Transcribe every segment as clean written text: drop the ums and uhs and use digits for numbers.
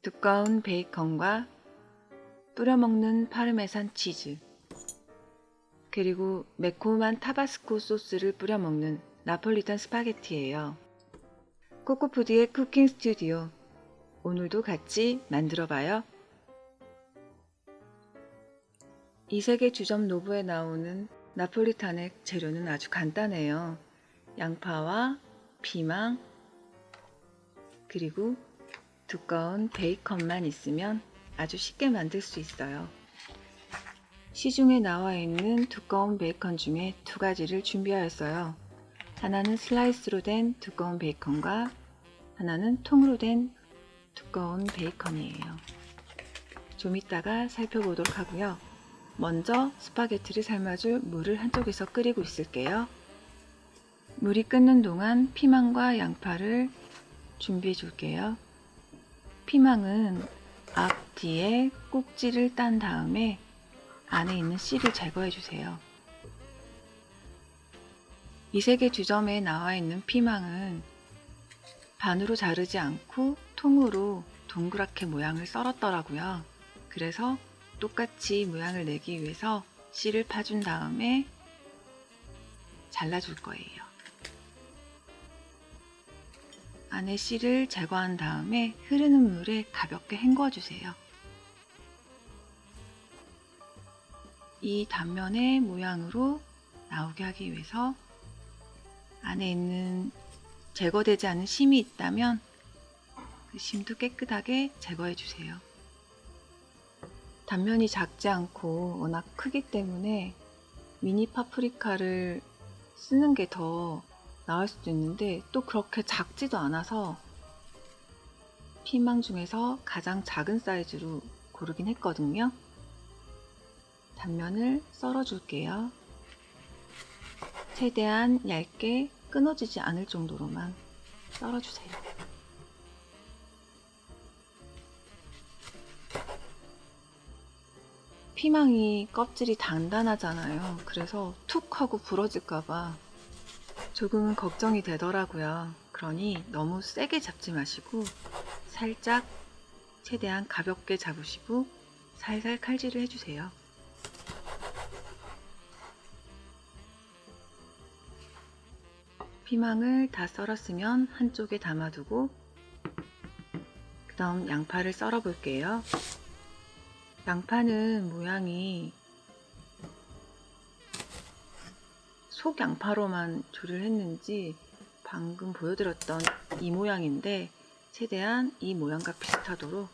두꺼운 베이컨과 뿌려먹는 파르메산 치즈, 그리고 매콤한 타바스코 소스를 뿌려먹는 나폴리탄 스파게티예요. 코코푸드의 쿠킹 스튜디오, 오늘도 같이 만들어봐요. 이세계 주점 노브에 나오는 나폴리탄의 재료는 아주 간단해요. 양파와 피망, 그리고 두꺼운 베이컨만 있으면 아주 쉽게 만들 수 있어요. 시중에 나와 있는 두꺼운 베이컨 중에 두 가지를 준비하였어요. 하나는 슬라이스로 된 두꺼운 베이컨과 하나는 통으로 된 두꺼운 베이컨이에요. 좀 이따가 살펴보도록 하고요. 먼저 스파게티를 삶아줄 물을 한쪽에서 끓이고 있을게요. 물이 끓는 동안 피망과 양파를 준비해 줄게요. 피망은 앞뒤에 꼭지를 딴 다음에 안에 있는 씨를 제거해 주세요. 이세계 주점에 나와 있는 피망은 반으로 자르지 않고 통으로 동그랗게 모양을 썰었더라고요. 그래서 똑같이 모양을 내기 위해서 씨를 파준 다음에 잘라줄 거예요. 안에 씨를 제거한 다음에 흐르는 물에 가볍게 헹궈주세요. 이 단면의 모양으로 나오게 하기 위해서 안에 있는 제거되지 않은 심이 있다면 그 심도 깨끗하게 제거해 주세요. 단면이 작지 않고 워낙 크기 때문에 미니 파프리카를 쓰는 게 더 나을 수도 있는데 또 그렇게 작지도 않아서 피망 중에서 가장 작은 사이즈로 고르긴 했거든요. 단면을 썰어 줄게요. 최대한 얇게 끊어지지 않을 정도로만 썰어 주세요. 피망이 껍질이 단단하잖아요. 그래서 툭 하고 부러질까봐 조금은 걱정이 되더라고요. 그러니 너무 세게 잡지 마시고 살짝 최대한 가볍게 잡으시고 살살 칼질을 해주세요. 피망을 다 썰었으면 한쪽에 담아두고 그 다음 양파를 썰어 볼게요. 양파는 모양이 속양파로만 조리를 했는지 방금 보여드렸던 이 모양인데 최대한 이 모양과 비슷하도록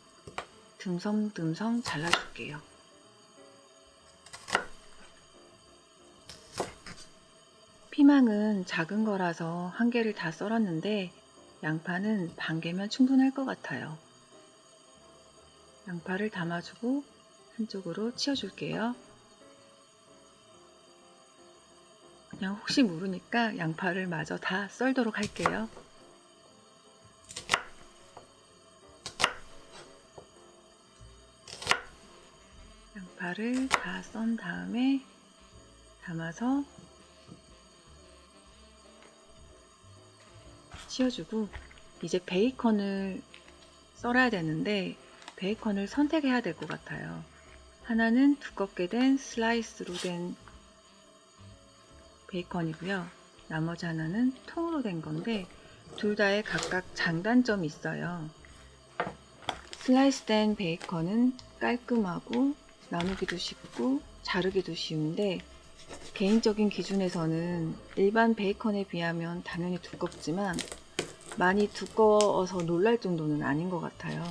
듬성듬성 잘라줄게요. 피망은 작은 거라서 한 개를 다 썰었는데 양파는 반 개면 충분할 것 같아요. 양파를 담아주고 한쪽으로 치워줄게요. 그냥 혹시 모르니까 양파를 마저 다 썰도록 할게요. 양파를 다 썬 다음에 담아서 치워주고 이제 베이컨을 썰어야 되는데 베이컨을 선택해야 될 것 같아요. 하나는 두껍게 된 슬라이스로 된 베이컨이고요. 나머지 하나는 통으로 된 건데 둘 다에 각각 장단점이 있어요. 슬라이스 된 베이컨은 깔끔하고 나누기도 쉽고 자르기도 쉬운데 개인적인 기준에서는 일반 베이컨에 비하면 당연히 두껍지만 많이 두꺼워서 놀랄 정도는 아닌 것 같아요.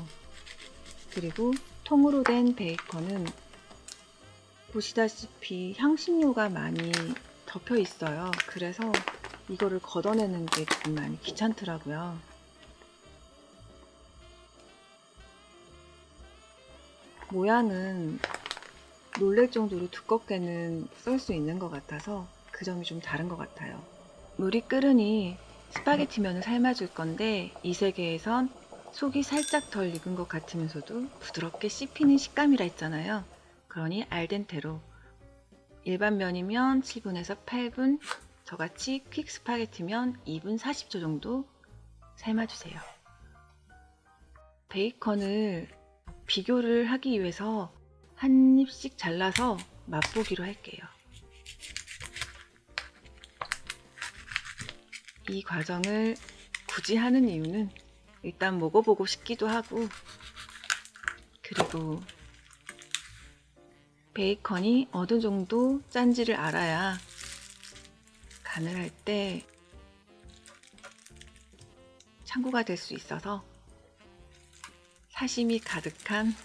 그리고 통으로 된 베이컨은 보시다시피 향신료가 많이 덮여 있어요. 그래서 이거를 걷어내는 게 좀 많이 귀찮더라고요. 모양은 놀랄 정도로 두껍게는 썰 수 있는 것 같아서 그 점이 좀 다른 것 같아요. 물이 끓으니 스파게티 면을 삶아줄 건데 이 세계에선 속이 살짝 덜 익은 것 같으면서도 부드럽게 씹히는 식감이라 했잖아요. 그러니 알덴테로 일반 면이면 7분에서 8분, 저같이 퀵 스파게티면 2분 40초 정도 삶아주세요. 베이컨을 비교를 하기 위해서 한 입씩 잘라서 맛보기로 할게요. 이 과정을 굳이 하는 이유는 일단 먹어보고 싶기도 하고, 그리고 베이컨이 어느 정도 짠지를 알아야 간을 할 때 참고가 될 수 있어서 사심이 가득한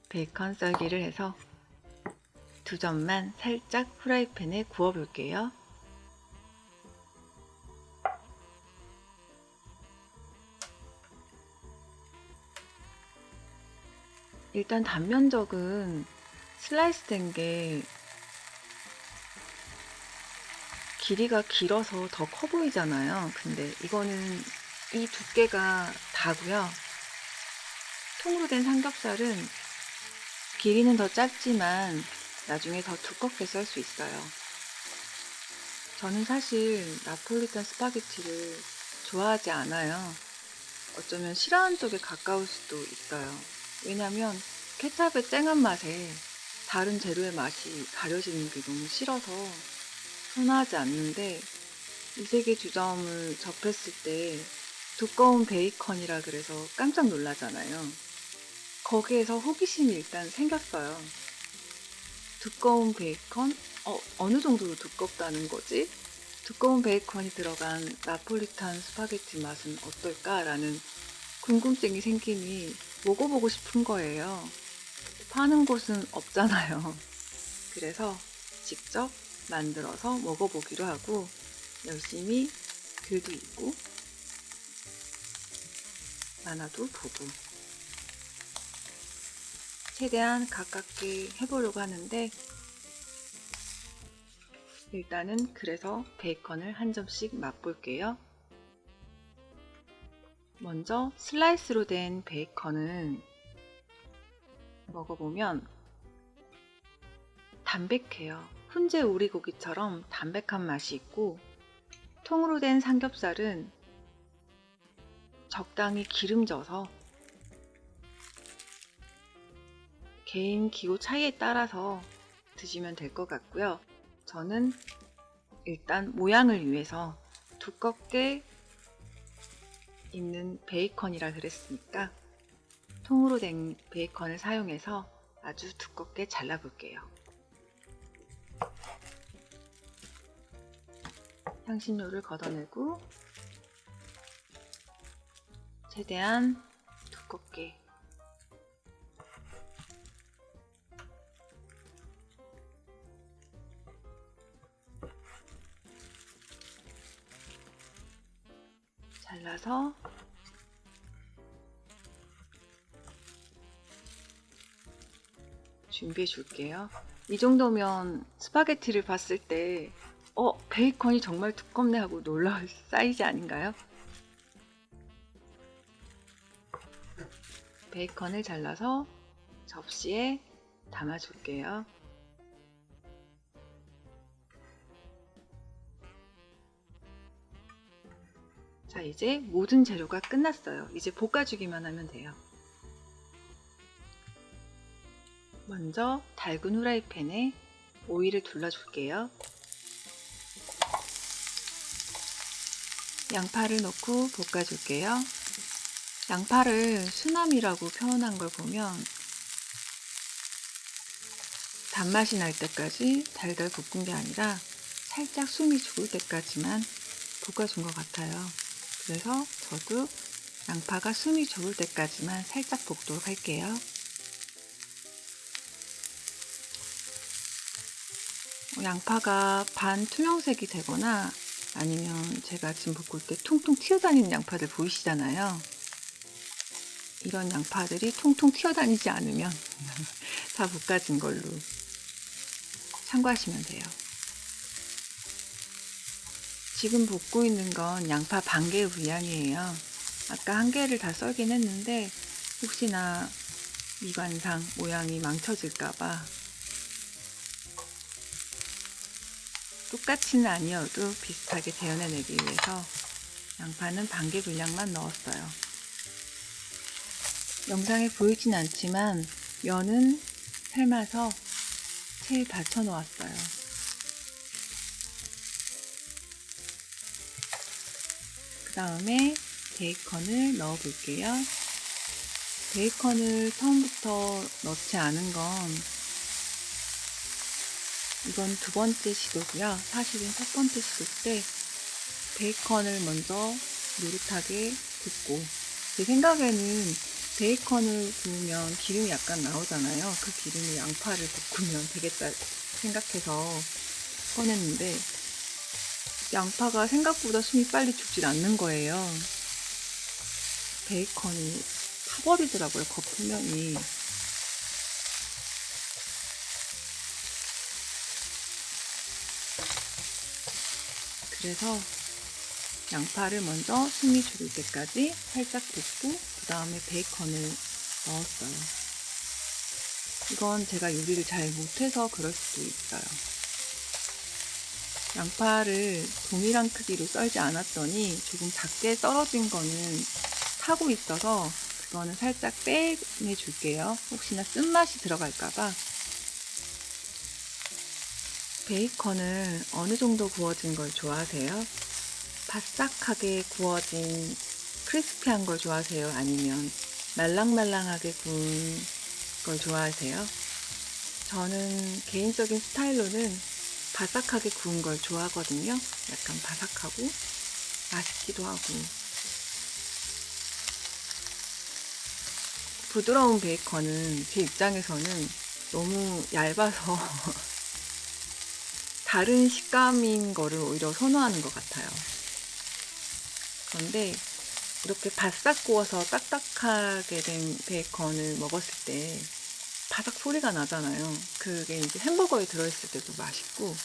베이컨 썰기를 해서 2점만 살짝 프라이팬에 구워 볼게요. 일단 단면적은 슬라이스 된 게 길이가 길어서 더 커 보이잖아요. 근데 이거는 이 두께가 다고요. 통으로 된 삼겹살은 길이는 더 짧지만 나중에 더 두껍게 썰 수 있어요. 저는 사실 나폴리탄 스파게티를 좋아하지 않아요. 어쩌면 싫어하는 쪽에 가까울 수도 있어요. 왜냐면 케찹의 쨍한 맛에 다른 재료의 맛이 가려지는 게 너무 싫어서 선호하지 않는데, 이 세계 주점을 접했을 때 두꺼운 베이컨이라 그래서 깜짝 놀라잖아요. 거기에서 호기심이 일단 생겼어요. 두꺼운 베이컨? 어느 정도로 두껍다는 거지? 두꺼운 베이컨이 들어간 나폴리탄 스파게티 맛은 어떨까라는 궁금증이 생기니 먹어보고 싶은 거예요. 파는 곳은 없잖아요. 그래서 직접 만들어서 먹어보기로 하고 열심히 글도 읽고 만화도 보고 최대한 가깝게 해보려고 하는데, 일단은 그래서 베이컨을 한 점씩 맛볼게요. 먼저 슬라이스로 된 베이컨은 먹어보면 담백해요. 훈제 오리고기처럼 담백한 맛이 있고, 통으로 된 삼겹살은 적당히 기름져서 개인 기호 차이에 따라서 드시면 될 것 같고요. 저는 일단 모양을 위해서 두껍게 있는 베이컨이라 그랬으니까 통으로 된 베이컨을 사용해서 아주 두껍게 잘라볼게요. 향신료를 걷어내고 최대한 두껍게 잘라서 준비해 줄게요. 이 정도면 스파게티를 봤을 때 베이컨이 정말 두껍네 하고 놀라울 사이즈 아닌가요? 베이컨을 잘라서 접시에 담아 줄게요. 자, 이제 모든 재료가 끝났어요. 이제 볶아주기만 하면 돼요. 먼저 달군 후라이팬에 오일을 둘러줄게요. 양파를 넣고 볶아줄게요. 양파를 수남이라고 표현한 걸 보면 단맛이 날 때까지 달달 볶은 게 아니라 살짝 숨이 죽을 때까지만 볶아준 것 같아요. 그래서 저도 양파가 숨이 죽을 때까지만 살짝 볶도록 할게요. 양파가 반 투명색이 되거나 아니면 제가 지금 볶을 때 통통 튀어다니는 양파들 보이시잖아요. 이런 양파들이 통통 튀어다니지 않으면 다 볶아진 걸로 참고하시면 돼요. 지금 볶고 있는 건 양파 반 개의 분량이에요. 아까 한 개를 다 썰긴 했는데 혹시나 미관상 모양이 망쳐질까봐 똑같이는 아니어도 비슷하게 재현해내기 위해서 양파는 반 개 분량만 넣었어요. 영상에 보이진 않지만 면은 삶아서 체에 받쳐 놓았어요. 그 다음에 베이컨을 넣어 볼게요. 베이컨을 처음부터 넣지 않은 건 이건 두 번째 시도고요. 사실은 첫 번째 시도 때 베이컨을 먼저 노릇하게 굽고, 제 생각에는 베이컨을 구우면 기름이 약간 나오잖아요. 그 기름에 양파를 볶으면 되겠다 생각해서 꺼냈는데 양파가 생각보다 숨이 빨리 죽질 않는 거예요. 베이컨이 타버리더라고요, 겉표면이. 그래서 양파를 먼저 숨이 죽을 때까지 살짝 볶고 그 다음에 베이컨을 넣었어요. 이건 제가 요리를 잘 못해서 그럴 수도 있어요. 양파를 동일한 크기로 썰지 않았더니 조금 작게 썰어진 거는 타고 있어서 그거는 살짝 빼내줄게요. 혹시나 쓴맛이 들어갈까봐. 베이컨을 어느 정도 구워진 걸 좋아하세요? 바싹하게 구워진 크리스피한 걸 좋아하세요? 아니면 말랑말랑하게 구운 걸 좋아하세요? 저는 개인적인 스타일로는 바삭하게 구운 걸 좋아하거든요. 약간 바삭하고 맛있기도 하고. 부드러운 베이컨은 제 입장에서는 너무 얇아서 다른 식감인 거를 오히려 선호하는 것 같아요. 그런데 이렇게 바싹 구워서 딱딱하게 된 베이컨을 먹었을 때 바삭 소리가 나잖아요. 그게 이제 햄버거에 들어있을 때도 맛있고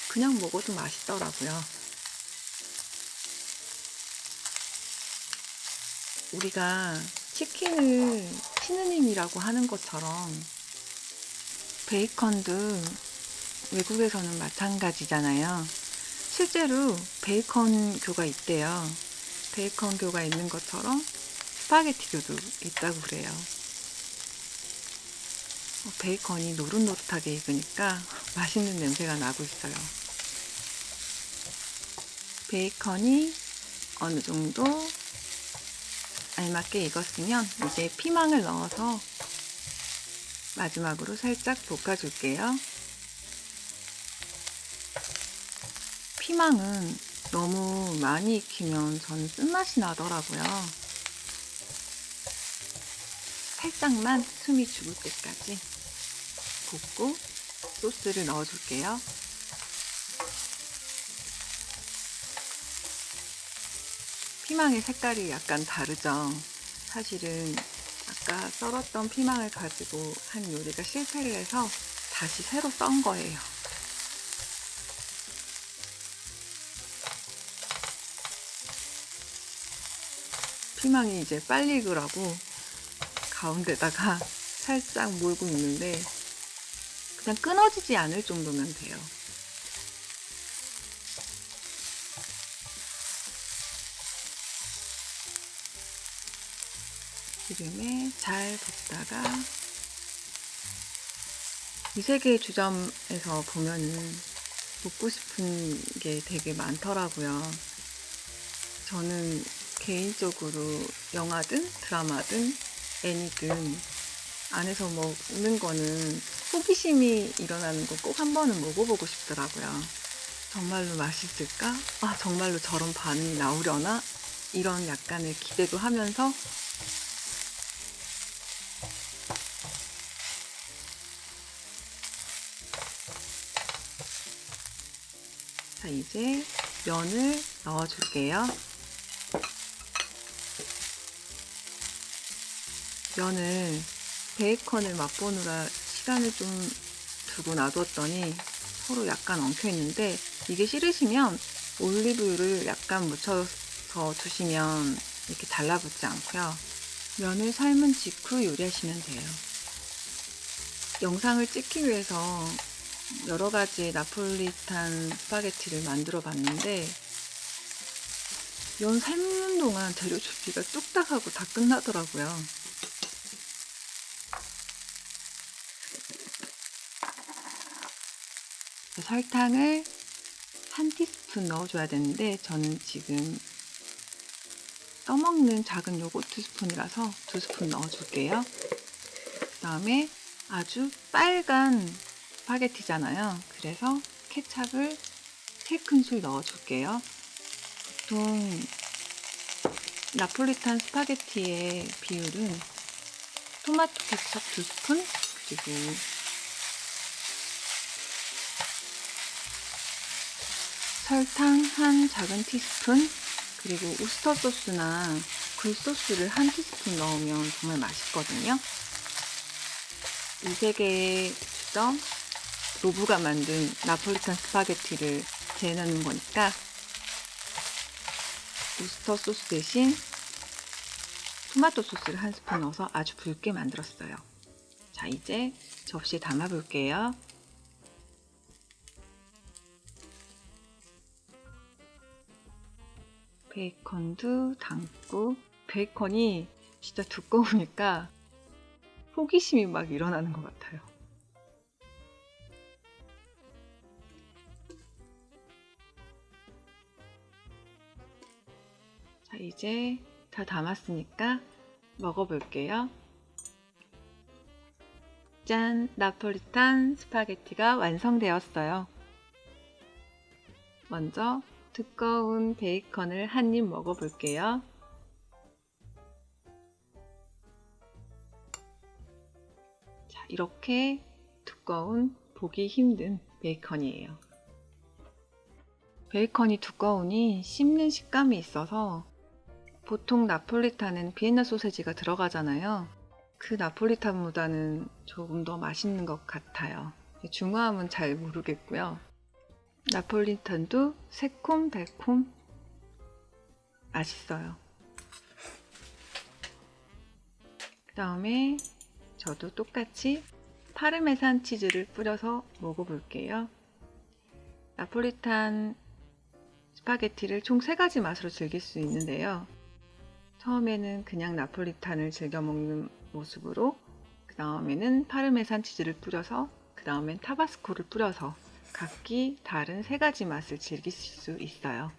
그냥 먹어도 맛있더라고요. 우리가 치킨을 치느님이라고 하는 것처럼 베이컨도 외국에서는 마찬가지잖아요. 실제로 베이컨교가 있대요. 베이컨교가 있는 것처럼 스파게티교도 있다고 그래요. 베이컨이 노릇노릇하게 익으니까 맛있는 냄새가 나고 있어요. 베이컨이 어느 정도 알맞게 익었으면 이제 피망을 넣어서 마지막으로 살짝 볶아줄게요. 피망은 너무 많이 익히면 저는 쓴맛이 나더라고요. 살짝만 숨이 죽을 때까지 볶고 소스를 넣어줄게요. 피망의 색깔이 약간 다르죠. 사실은 아까 썰었던 피망을 가지고 한 요리가 실패를 해서 다시 새로 썬 거예요. 피망이 이제 빨리 익으라고 가운데다가 살짝 몰고 있는데 그냥 끊어지지 않을 정도면 돼요. 기름에 잘 볶다가 이 세 개의 주점에서 보면은 먹고 싶은 게 되게 많더라고요. 저는 개인적으로 영화든 드라마든 애니든 안에서 먹는 거는 호기심이 일어나는 거 꼭 한 번은 먹어보고 싶더라고요. 정말로 맛있을까? 아, 정말로 저런 반응이 나오려나? 이런 약간의 기대도 하면서 자, 이제 면을 넣어줄게요. 면을 베이컨을 맛보느라 시간을 좀 두고 놔뒀더니 서로 약간 엉켜있는데 이게 싫으시면 올리브유를 약간 묻혀서 두시면 이렇게 달라붙지 않고요. 면을 삶은 직후 요리하시면 돼요. 영상을 찍기 위해서 여러 가지 나폴리탄 스파게티를 만들어 봤는데 면 삶는 동안 재료 준비가 뚝딱 하고 다 끝나더라고요. 설탕을 1티스푼 넣어줘야 되는데 저는 지금 떠먹는 작은 요거트 스푼이라서 2스푼 넣어줄게요. 그 다음에 아주 빨간 스파게티잖아요. 그래서 케찹을 3큰술 넣어줄게요. 보통 나폴리탄 스파게티의 비율은 토마토 케첩 2스푼, 그리고 설탕 한 작은 티스푼, 그리고 우스터 소스나 굴소스를 1티스푼 넣으면 정말 맛있거든요. 이 3개의 주점, 노부가 만든 나폴리탄 스파게티를 재해놓는 거니까 우스터 소스 대신 토마토 소스를 1스푼 넣어서 아주 붉게 만들었어요. 자, 이제 접시에 담아 볼게요. 베이컨도 담고, 베이컨이 진짜 두꺼우니까 호기심이 막 일어나는 것 같아요. 자, 이제 다 담았으니까 먹어볼게요. 짠! 나폴리탄 스파게티가 완성되었어요. 먼저 두꺼운 베이컨을 한 입 먹어볼게요. 자, 이렇게 두꺼운, 보기 힘든 베이컨이에요. 베이컨이 두꺼우니 씹는 식감이 있어서 보통 나폴리탄은 비엔나 소세지가 들어가잖아요. 그 나폴리탄보다는 조금 더 맛있는 것 같아요. 중화함은 잘 모르겠고요. 나폴리탄도 새콤달콤 맛있어요. 그 다음에 저도 똑같이 파르메산 치즈를 뿌려서 먹어볼게요. 나폴리탄 스파게티를 총 3가지 맛으로 즐길 수 있는데요. 처음에는 그냥 나폴리탄을 즐겨 먹는 모습으로, 그 다음에는 파르메산 치즈를 뿌려서, 그 다음엔 타바스코를 뿌려서 각기 다른 3가지 맛을 즐길 수 있어요.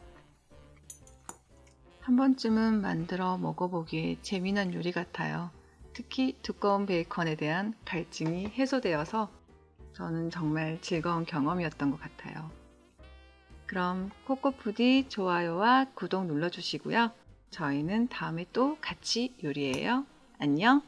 한 번쯤은 만들어 먹어보기에 재미난 요리 같아요. 특히 두꺼운 베이컨에 대한 갈증이 해소되어서 저는 정말 즐거운 경험이었던 것 같아요. 그럼 코코푸디 좋아요와 구독 눌러주시고요. 저희는 다음에 또 같이 요리해요. 안녕!